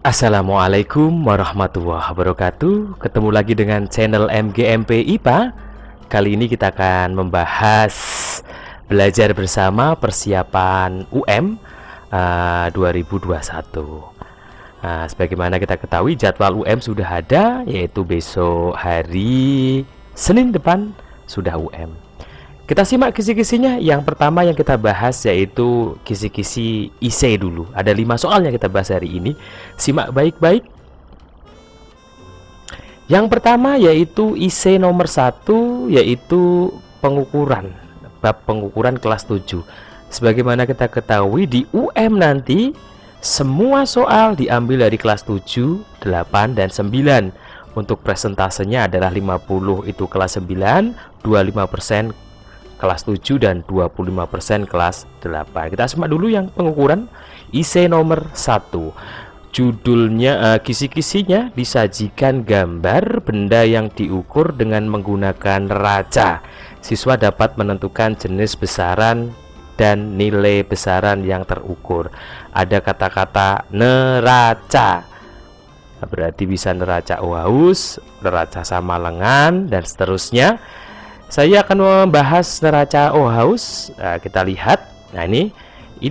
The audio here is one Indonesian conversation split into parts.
Assalamualaikum warahmatullahi wabarakatuh. Ketemu lagi dengan channel MGMP IPA. Kali ini kita akan membahas belajar bersama persiapan UM 2021. Sebagaimana kita ketahui jadwal UM sudah ada, yaitu besok hari Senin depan sudah UM. Kita simak kisi-kisinya. Yang pertama yang kita bahas yaitu kisi-kisi IC dulu. Ada 5 soal yang kita bahas hari ini. Simak baik-baik. Yang pertama yaitu IC nomor 1, yaitu pengukuran. Bab pengukuran kelas 7. Sebagaimana kita ketahui di UM nanti semua soal diambil dari kelas 7, 8, dan 9. Untuk presentasenya adalah 50 itu kelas 9, 25% kelas 7 dan 25% kelas 8. Kita simak dulu yang pengukuran IC nomor 1. Judulnya, kisi-kisinya disajikan gambar benda yang diukur dengan menggunakan neraca. Siswa dapat menentukan jenis besaran dan nilai besaran yang terukur. Ada kata-kata neraca. Berarti bisa neraca Ohaus, neraca sama lengan, dan seterusnya. Saya akan membahas neraca Ohaus. Kita lihat. Nah, ini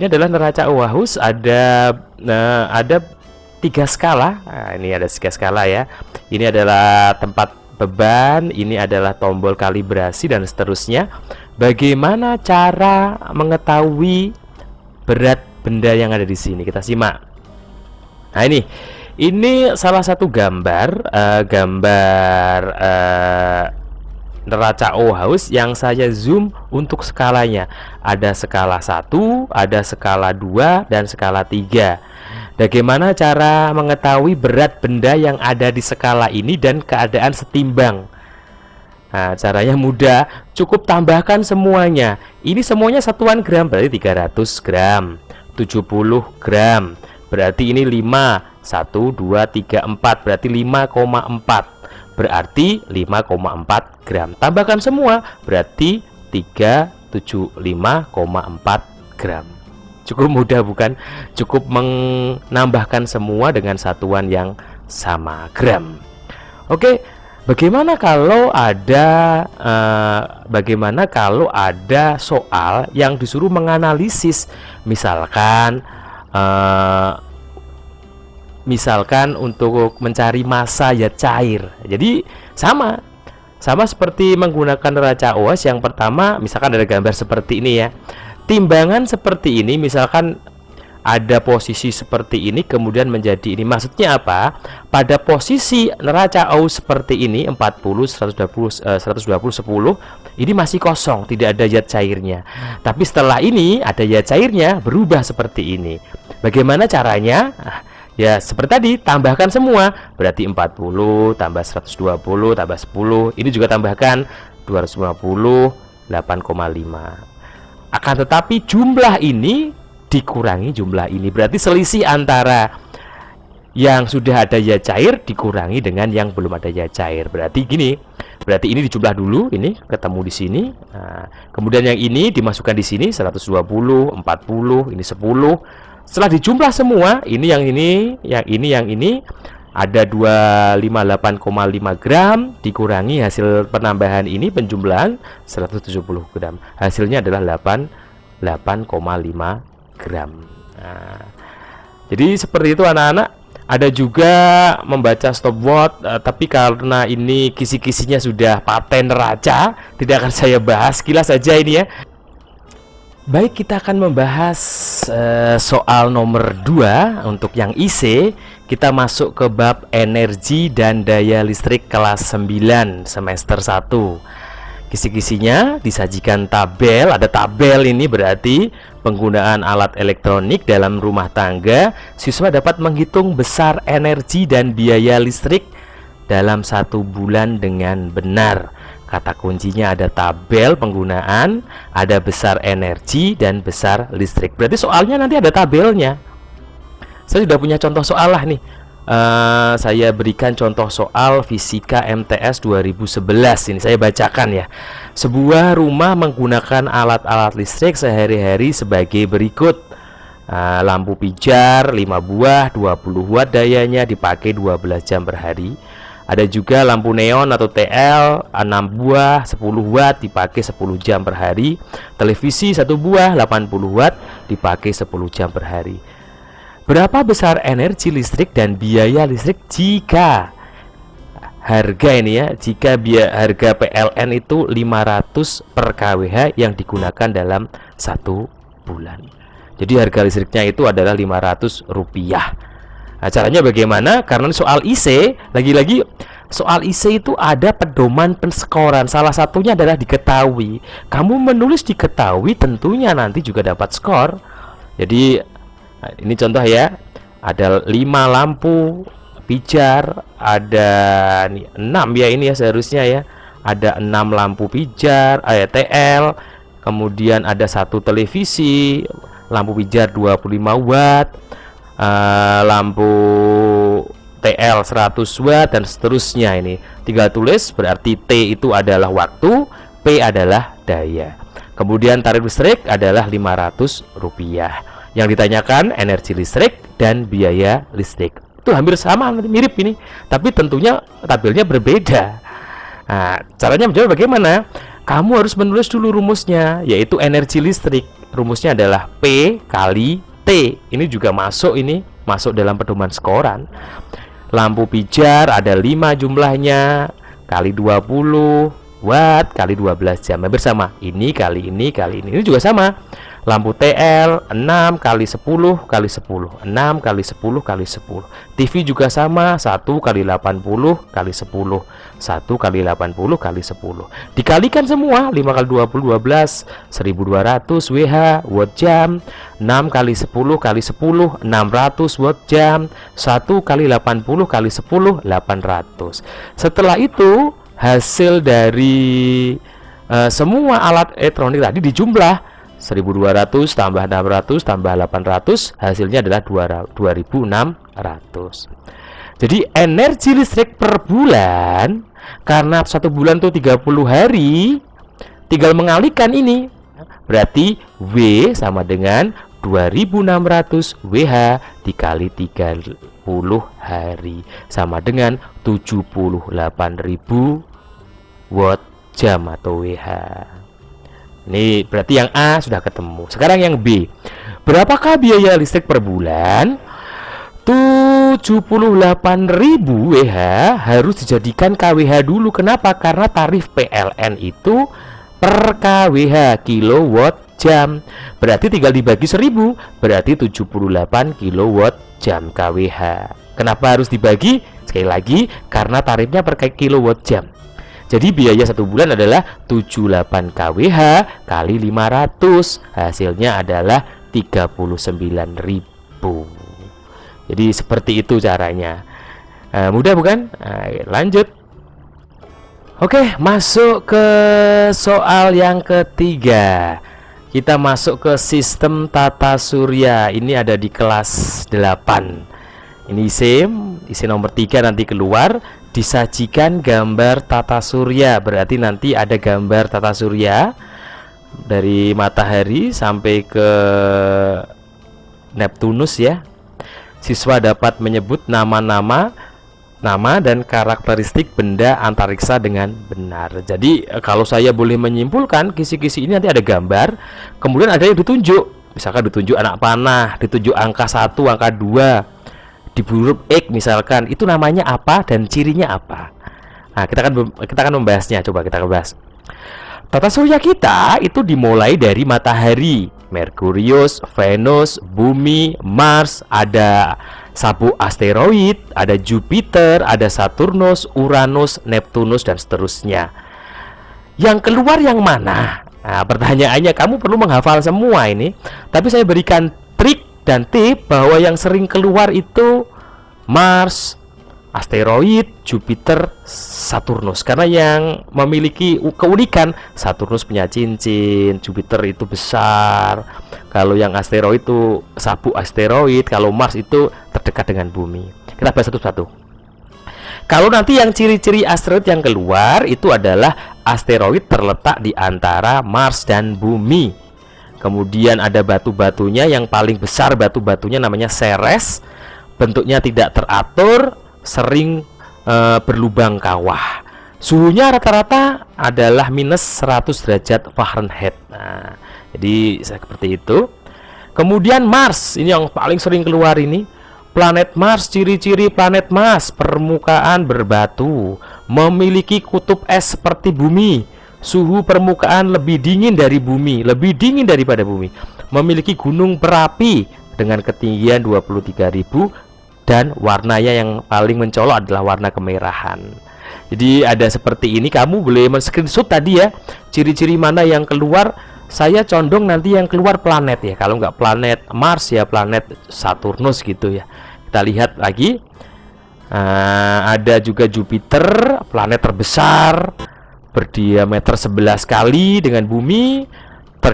adalah neraca Ohaus. Ada 3 skala. Ini ada 3 skala ya. Ini adalah tempat beban, ini adalah tombol kalibrasi, dan seterusnya. Bagaimana cara mengetahui berat benda yang ada di sini? Kita simak. Nah, ini salah satu gambar neraca Ohaus yang saya zoom untuk skalanya. Ada skala 1, ada skala 2, dan skala 3. Bagaimana cara mengetahui berat benda yang ada di skala ini dan keadaan setimbang? Nah, caranya mudah, cukup tambahkan semuanya. Ini semuanya satuan gram, berarti 300 gram, 70 gram. Berarti ini 5, 1, 2, 3, 4, berarti 5,4. Berarti 5,4 gram. Tambahkan semua, berarti 375,4 gram. Cukup mudah bukan? Cukup menambahkan semua dengan satuan yang sama, gram. Oke, bagaimana kalau ada soal yang disuruh menganalisis, misalkan untuk mencari massa zat cair. Jadi sama seperti menggunakan neraca Ohaus. Yang pertama, misalkan ada gambar seperti ini ya. Timbangan seperti ini, misalkan ada posisi seperti ini kemudian menjadi ini. Maksudnya apa? Pada posisi neraca Ohaus seperti ini 40, 120, 10, ini masih kosong, tidak ada zat cairnya. Tapi setelah ini ada zat cairnya, berubah seperti ini. Bagaimana caranya? Ya, seperti tadi, tambahkan semua. Berarti 40 tambah 120 tambah 10. Ini juga tambahkan 250, 8,5. Akan tetapi jumlah ini dikurangi jumlah ini. Berarti selisih antara yang sudah ada zat cair dikurangi dengan yang belum ada zat cair. Berarti gini. Berarti ini dijumlah dulu, ini ketemu di sini. Nah, kemudian yang ini dimasukkan di sini 120, 40, ini 10. Setelah dijumlah semua, yang ini ada 258,5 gram dikurangi hasil penambahan ini penjumlahan 170 gram. Hasilnya adalah 8,5 gram. Nah, jadi seperti itu anak-anak. Ada juga membaca stopwatch, tapi karena ini kisi-kisinya sudah paten neraca, tidak akan saya bahas, kilas saja ini ya. Baik, kita akan membahas soal nomor 2 untuk yang IC. Kita masuk ke bab energi dan daya listrik kelas 9 semester 1. Kisi-kisinya disajikan tabel. Ada tabel, ini berarti penggunaan alat elektronik dalam rumah tangga. Siswa dapat menghitung besar energi dan biaya listrik dalam 1 bulan dengan benar. Kata kuncinya ada tabel penggunaan, ada besar energi, dan besar listrik. Berarti soalnya nanti ada tabelnya. Saya sudah punya contoh soal lah nih. Saya berikan contoh soal fisika MTS 2011. Ini saya bacakan ya. Sebuah rumah menggunakan alat-alat listrik sehari-hari sebagai berikut. Lampu pijar 5 buah 20 watt dayanya, dipakai 12 jam per hari. Ada juga lampu neon atau TL 6 buah 10 watt, dipakai 10 jam per hari. Televisi 1 buah 80 watt, dipakai 10 jam per hari. Berapa besar energi listrik dan biaya listrik jika harga ini ya, jika harga PLN itu 500 per kWh yang digunakan dalam 1 bulan. Jadi harga listriknya itu adalah Rp500. Nah, caranya bagaimana? Karena soal IC, lagi-lagi soal IC itu ada pedoman penskoran. Salah satunya adalah diketahui. Kamu menulis diketahui, tentunya nanti juga dapat skor. Jadi ini contoh ya. Ada 5 lampu pijar, ada 6 ya ini ya seharusnya ya. Ada 6 lampu pijar, TL, kemudian ada 1 televisi, lampu pijar 25 watt, lampu TL 100 watt, dan seterusnya. Ini tinggal tulis, berarti T itu adalah waktu, P adalah daya. Kemudian tarif listrik adalah Rp500. Yang ditanyakan energi listrik dan biaya listrik. Itu hampir sama, mirip ini, tapi tentunya tabelnya berbeda. Nah, caranya menjawab bagaimana? Kamu harus menulis dulu rumusnya, yaitu energi listrik. Rumusnya adalah P kali T. Ini juga masuk dalam pedoman skoran. Lampu pijar ada 5 jumlahnya, kali 20 watt kali 12 jam. Bersama ini kali ini kali ini. Ini juga sama. Lampu TL 6 kali 10 kali 10, 6 kali 10 kali 10. TV juga sama, 1 kali 80 kali 10, 1 kali 80 kali 10. Dikalikan semua, 5 kali 20 12, 1200 WH watt jam. 6 kali 10 kali 10, 600 watt jam. 1 kali 80 kali 10, 800. Setelah itu hasil dari semua alat elektronik tadi dijumlah, 1200 tambah 600 tambah 800, hasilnya adalah 2600. Jadi energi listrik per bulan, karena 1 bulan tuh 30 hari, tinggal mengalihkan ini, berarti W sama dengan 2600 WH dikali 30 hari, sama dengan 78.000 watt jam atau WH. Ini berarti yang A sudah ketemu. Sekarang yang B. Berapakah biaya listrik per bulan? 78.000 WH harus dijadikan KWH dulu. Kenapa? Karena tarif PLN itu per KWH, kilowatt jam. Berarti tinggal dibagi 1000, berarti 78 kilowatt jam KWH. Kenapa harus dibagi? Sekali lagi, karena tarifnya per kilowatt jam. Jadi biaya 1 bulan adalah 78 kWh kali 500. Hasilnya adalah 39.000. Jadi seperti itu caranya. Mudah bukan? Lanjut. Oke, masuk ke soal yang ketiga. Kita masuk ke sistem tata surya. Ini ada di kelas 8. Ini IC nomor 3 nanti keluar. Disajikan gambar tata surya, berarti nanti ada gambar tata surya dari matahari sampai ke Neptunus ya. Siswa dapat menyebut nama dan karakteristik benda antariksa dengan benar. Jadi kalau saya boleh menyimpulkan, kisi-kisi ini nanti ada gambar, kemudian ada yang ditunjuk, misalkan ditunjuk anak panah, ditunjuk angka 1, angka 2 di huruf X misalkan, itu namanya apa dan cirinya apa. Nah, kita akan membahasnya. Coba kita bahas. Tata surya kita itu dimulai dari matahari, Merkurius, Venus, Bumi, Mars, ada sabuk asteroid, ada Jupiter, ada Saturnus, Uranus, Neptunus, dan seterusnya. Yang keluar yang mana? Nah, pertanyaannya, kamu perlu menghafal semua ini, tapi saya berikan trik dan tip bahwa yang sering keluar itu Mars, asteroid, Jupiter, Saturnus. Karena yang memiliki keunikan, Saturnus punya cincin, Jupiter itu besar. Kalau yang asteroid itu sabuk asteroid, kalau Mars itu terdekat dengan bumi. Kita bahas satu-satu. Kalau nanti yang ciri-ciri asteroid yang keluar itu adalah asteroid terletak di antara Mars dan bumi. Kemudian ada batu-batunya, yang paling besar batu-batunya namanya Ceres. Bentuknya tidak teratur, sering berlubang kawah. Suhunya rata-rata adalah minus 100 derajat Fahrenheit. Nah, jadi seperti itu. Kemudian Mars, ini yang paling sering keluar ini. Planet Mars, ciri-ciri planet Mars: permukaan berbatu, memiliki kutub es seperti bumi, suhu permukaan lebih dingin dari bumi, lebih dingin daripada bumi, memiliki gunung berapi dengan ketinggian 23.000, dan warnanya yang paling mencolok adalah warna kemerahan. Jadi ada seperti ini, kamu boleh men-screenshot tadi ya, ciri-ciri mana yang keluar. Saya condong nanti yang keluar planet ya, kalau nggak planet Mars ya planet Saturnus gitu ya. Kita lihat lagi, ada juga Jupiter, planet terbesar, berdiameter 11 kali dengan bumi.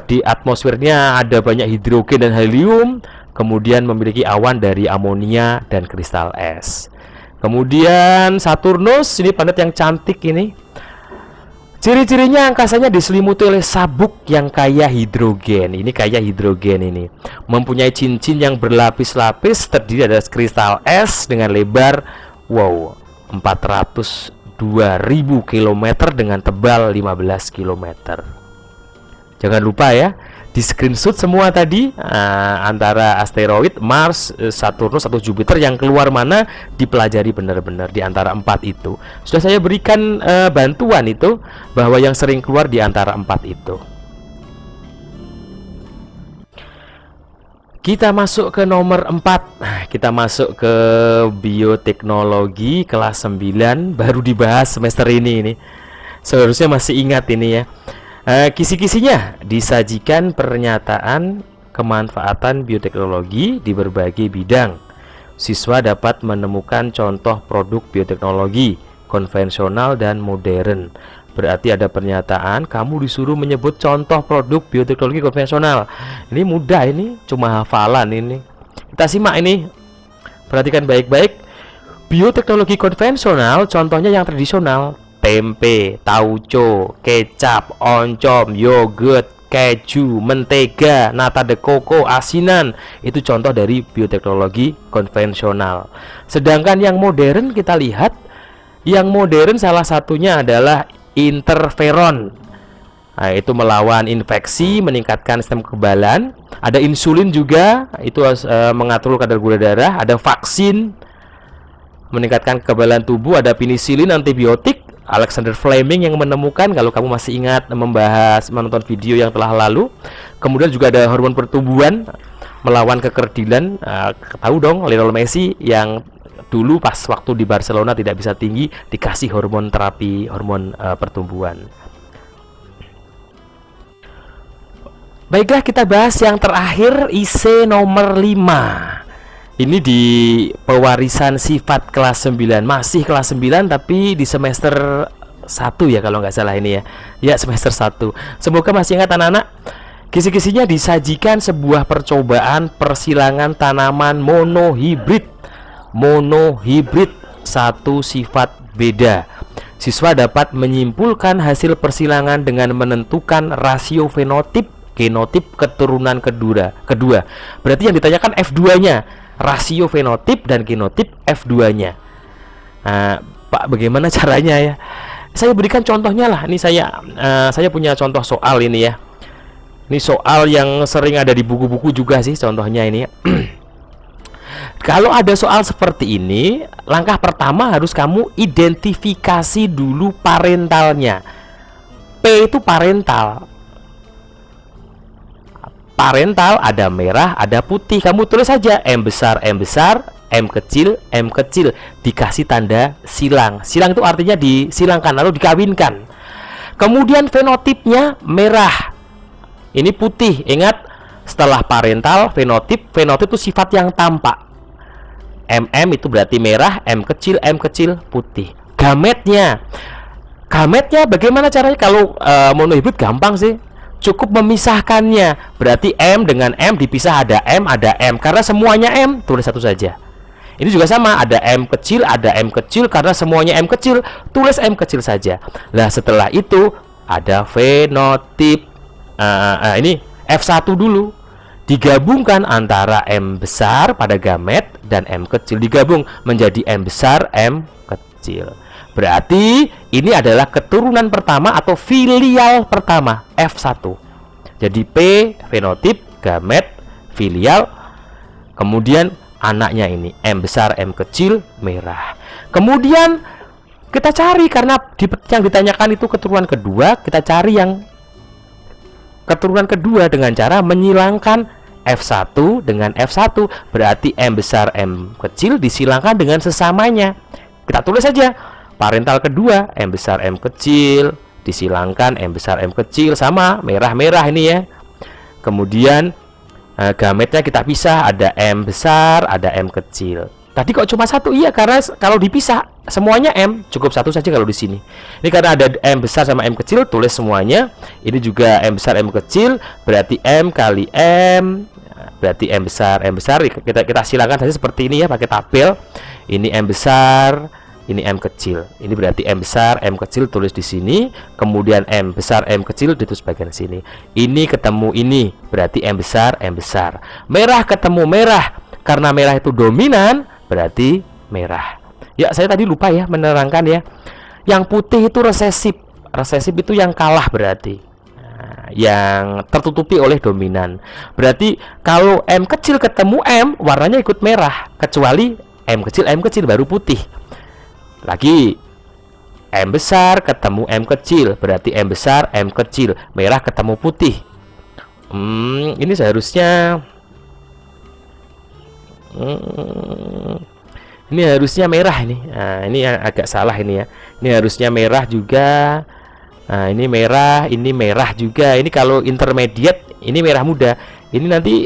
Di atmosfernya ada banyak hidrogen dan helium, kemudian memiliki awan dari amonia dan kristal es. Kemudian Saturnus, ini planet yang cantik ini. Ciri-cirinya angkasanya diselimuti oleh sabuk yang kaya hidrogen. Ini kaya hidrogen ini. Mempunyai cincin yang berlapis-lapis, terdiri dari kristal es dengan lebar 402.000 km dengan tebal 15 km. Jangan lupa ya, di screenshot semua tadi, antara asteroid Mars, Saturnus atau Jupiter yang keluar mana, dipelajari benar-benar di antara 4 itu. Sudah saya berikan bantuan itu, bahwa yang sering keluar di antara 4 itu. Kita masuk ke nomor 4. Kita masuk ke bioteknologi kelas 9, baru dibahas semester ini. Seharusnya masih ingat ini ya. Kisi-kisinya disajikan pernyataan kemanfaatan bioteknologi di berbagai bidang. Siswa dapat menemukan contoh produk bioteknologi konvensional dan modern. Berarti ada pernyataan, kamu disuruh menyebut contoh produk bioteknologi konvensional. Ini mudah, ini cuma hafalan ini. Kita simak ini. Perhatikan baik-baik. Bioteknologi konvensional contohnya yang tradisional: tempe, tauco, kecap, oncom, yogurt, keju, mentega, nata de coco, asinan. Itu contoh dari bioteknologi konvensional. Sedangkan yang modern kita lihat, yang modern salah satunya adalah interferon. Nah, itu melawan infeksi, meningkatkan sistem kekebalan. Ada insulin juga, itu mengatur kadar gula darah. Ada vaksin, meningkatkan kekebalan tubuh. Ada penisilin, antibiotik. Alexander Fleming yang menemukan, kalau kamu masih ingat menonton video yang telah lalu. Kemudian juga ada hormon pertumbuhan, melawan kekerdilan. Tahu dong Lionel Messi yang dulu pas waktu di Barcelona tidak bisa tinggi, dikasih hormon terapi, hormon pertumbuhan. Baiklah, kita bahas yang terakhir, IC nomor 5. Ini di pewarisan sifat kelas 9. Masih kelas 9 tapi di semester 1 ya kalau nggak salah ini ya. Ya, semester 1. Semoga masih ingat anak-anak. Kisi-kisinya disajikan sebuah percobaan persilangan tanaman monohibrid. Monohibrid, satu sifat beda. Siswa dapat menyimpulkan hasil persilangan dengan menentukan rasio fenotip, genotip keturunan kedua. Berarti yang ditanyakan F2-nya. Rasio fenotip dan genotip F2-nya. Pak, bagaimana caranya ya? Saya berikan contohnya lah. Ini saya punya contoh soal ini ya. Ini soal yang sering ada di buku-buku juga sih contohnya ini ya. Kalau ada soal seperti ini, langkah pertama harus kamu identifikasi dulu parentalnya. P itu parental. Parental ada merah, ada putih. Kamu tulis saja M besar, M kecil, dikasih tanda silang. Silang itu artinya disilangkan lalu dikawinkan. Kemudian fenotipnya merah. Ini putih. Ingat, setelah parental, fenotip itu sifat yang tampak. MM itu berarti merah, M kecil, putih. Gametnya bagaimana caranya? Kalau monohibrid gampang sih. Cukup memisahkannya. Berarti M dengan M dipisah, ada M, karena semuanya M, tulis satu saja. Ini juga sama, ada M kecil, karena semuanya M kecil, tulis M kecil saja. Nah, setelah itu ada fenotip. Ini F1 dulu. Digabungkan antara M besar pada gamet dan M kecil, digabung menjadi M besar, M kecil. Berarti ini adalah keturunan pertama atau filial pertama, F1. Jadi P fenotip, gamet, filial, kemudian anaknya ini M besar, M kecil, merah. Kemudian kita cari, karena yang ditanyakan itu keturunan kedua, kita cari yang keturunan kedua dengan cara menyilangkan F1 dengan F1. Berarti M besar M kecil disilangkan dengan sesamanya. Kita tulis saja parental kedua M besar M kecil disilangkan M besar M kecil, sama merah-merah ini ya. Kemudian gametnya kita pisah, ada M besar, ada M kecil. Tadi kok cuma satu? Iya, karena kalau dipisah semuanya M, cukup satu saja kalau di sini. Ini karena ada M besar sama M kecil, tulis semuanya. Ini juga M besar M kecil, berarti M kali M, berarti M besar kita silakan saja seperti ini ya, pakai tabel. Ini M besar, ini M kecil. Ini berarti M besar M kecil, tulis di sini. Kemudian M besar M kecil ditulis bagian sini. Ini ketemu ini, berarti M besar M besar. Merah ketemu merah, karena merah itu dominan, berarti merah. Ya, saya tadi lupa ya menerangkan ya. Yang putih itu resesif. Resesif itu yang kalah berarti. Yang tertutupi oleh dominan. Berarti kalau M kecil ketemu M, warnanya ikut merah, kecuali M kecil baru putih. Lagi M besar ketemu M kecil, berarti M besar M kecil, merah ketemu putih. Ini seharusnya ini harusnya merah ini. Nah, ini yang agak salah ini ya. Ini harusnya merah juga. Nah, ini merah juga. Ini kalau intermediate ini merah muda. Ini nanti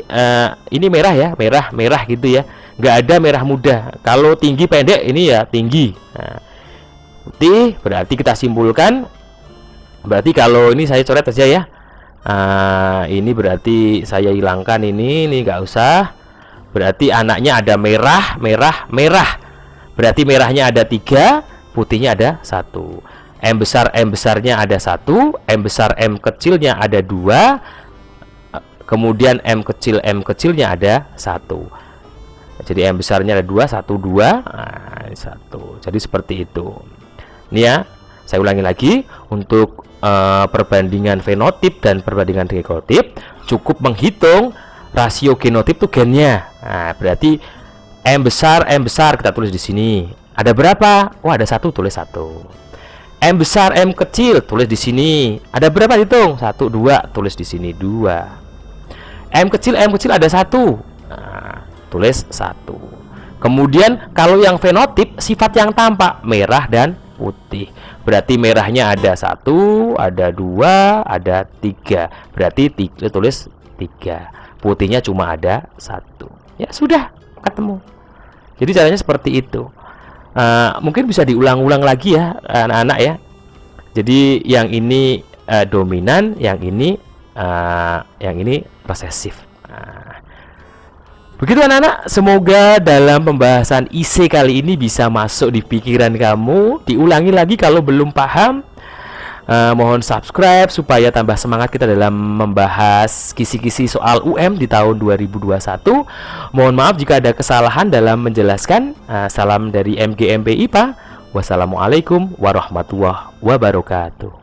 ini merah ya, merah gitu ya. Nggak ada merah muda. Kalau tinggi pendek ini ya tinggi. Nah, putih berarti kita simpulkan. Berarti kalau ini saya coret aja ya. Ini berarti saya hilangkan ini nggak usah. Berarti anaknya ada merah. Berarti merahnya ada 3, putihnya ada 1. M besarnya ada 1, M besar M kecilnya ada 2, kemudian M kecilnya ada 1. Jadi M besarnya ada 2, 1, 2, 1. Jadi seperti itu. Ini ya, saya ulangi lagi. Untuk perbandingan fenotip dan perbandingan genotip, cukup menghitung rasio genotip itu gennya. Nah, berarti M besar kita tulis di sini. Ada berapa? Oh, ada 1, tulis 1. M besar M kecil tulis di sini. Ada berapa, hitung? 1, 2, tulis di sini 2. M kecil ada 1. Nah, tulis 1. Kemudian kalau yang fenotip sifat yang tampak merah dan putih. Berarti merahnya ada 1, ada 2, ada 3. Berarti tulis 3. Putihnya cuma ada 1. Ya sudah, ketemu. Jadi caranya seperti itu. Mungkin bisa diulang-ulang lagi ya anak-anak ya. Jadi yang ini dominan, yang ini resesif. Begitu anak-anak. Semoga dalam pembahasan IC kali ini bisa masuk di pikiran kamu. Diulangi lagi kalau belum paham. Mohon subscribe supaya tambah semangat kita dalam membahas kisi-kisi soal UM di tahun 2021. Mohon maaf jika ada kesalahan dalam menjelaskan. Salam dari MGMP IPA. Wassalamualaikum warahmatullahi wabarakatuh.